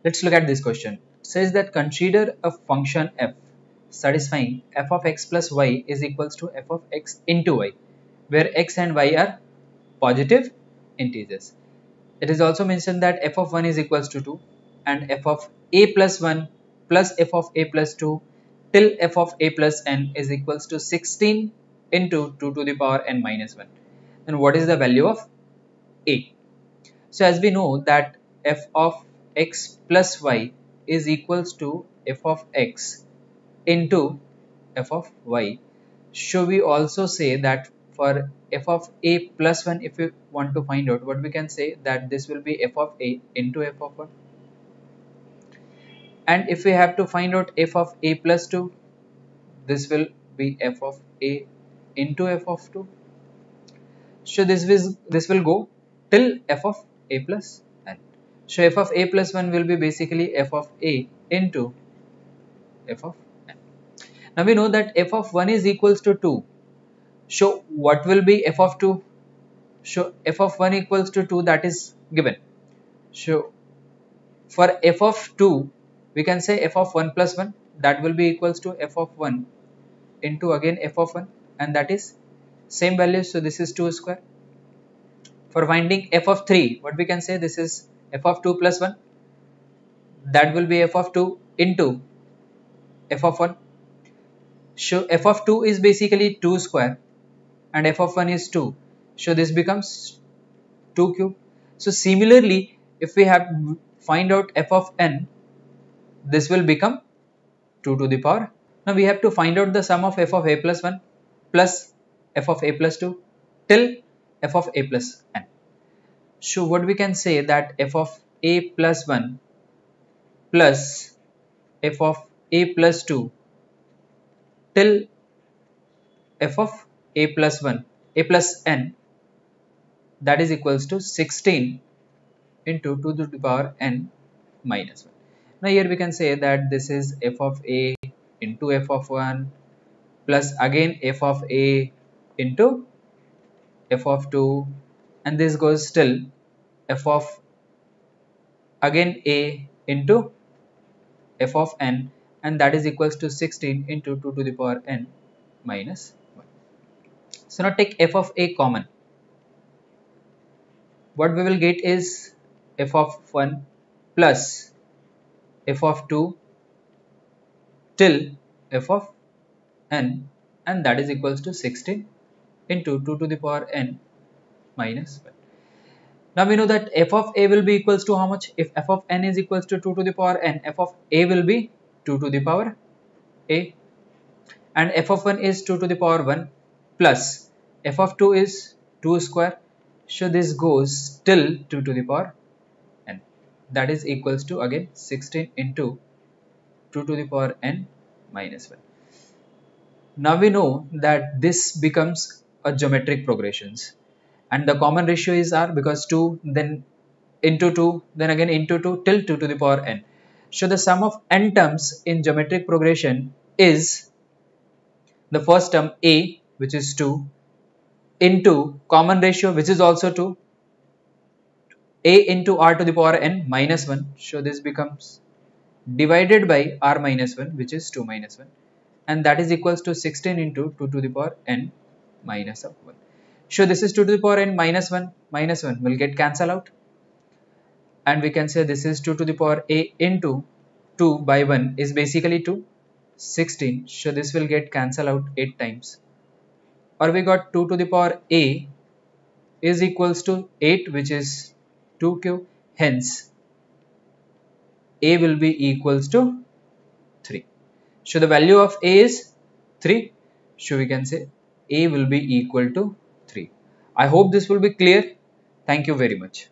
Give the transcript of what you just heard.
Let's look at this question. It says that consider a function f satisfying f of x plus y is equals to f of x into y, where x and y are positive integers. It is also mentioned that f of 1 is equals to 2 and f of a plus 1 plus f of a plus 2 till f of a plus n is equals to 16 into 2 to the power n minus 1. And what is the value of a? So as we know that f of x plus y is equals to f of x into f of y. Should we also say that for f of a plus 1, if we want to find out, what we can say that this will be f of a into f of 1. And if we have to find out f of a plus 2, this will be f of a into f of 2. So this will go till f of a plus n. So f of a plus 1 will be basically f of a into f of n. Now we know that f of 1 is equals to 2. So what will be f of 2? So f of 1 equals to 2, that is given. So for f of 2, we can say f of 1 plus 1, that will be equals to f of 1 into again f of 1, and that is same value. So this is 2 square. For finding f of 3, what we can say, this is f of 2 plus 1, that will be f of 2 into f of 1. So f of 2 is basically 2 square and f of 1 is 2. So this becomes 2 cube. So similarly, if we have find out f of n, this will become 2 to the power. Now we have to find out the sum of f of a plus 1 plus f of a plus 2 till f of a plus n. So what we can say that f of a plus 1 plus f of a plus 2 till f of a plus 1, a plus n, that is equals to 16 into 2 to the power n minus 1. Now here we can say that this is f of a into f of 1 plus again f of a into f of 2, and this goes till f of again a into f of n, and that is equals to 16 into 2 to the power n minus 1. So now take f of a common. What we will get is f of 1 plus f of 2 till f of n, and that is equals to 16 into 2 to the power n minus 1. Now we know that f of a will be equals to how much? If f of n is equals to 2 to the power n, f of a will be 2 to the power a, and f of 1 is 2 to the power 1 plus f of 2 is 2 square. So this goes till 2 to the power n, that is equals to again 16 into 2 to the power n minus 1. Now we know that this becomes a geometric progressions, and the common ratio is r, because 2 then into 2 then again into 2 till 2 to the power n. So the sum of n terms in geometric progression is the first term a, which is 2, into common ratio, which is also 2, a into r to the power n minus 1. So this becomes divided by r minus 1, which is 2 minus 1, and that is equals to 16 into 2 to the power n minus of 1. So this is 2 to the power n minus 1 will get cancelled out, and we can say this is 2 to the power a into 2 by 1 is basically 2, 16. So this will get cancelled out 8 times, or we got 2 to the power a is equals to 8, which is 2 cube. Hence a will be equals to 3. So the value of a is 3. So we can say a will be equal to 3. I hope this will be clear. Thank you very much.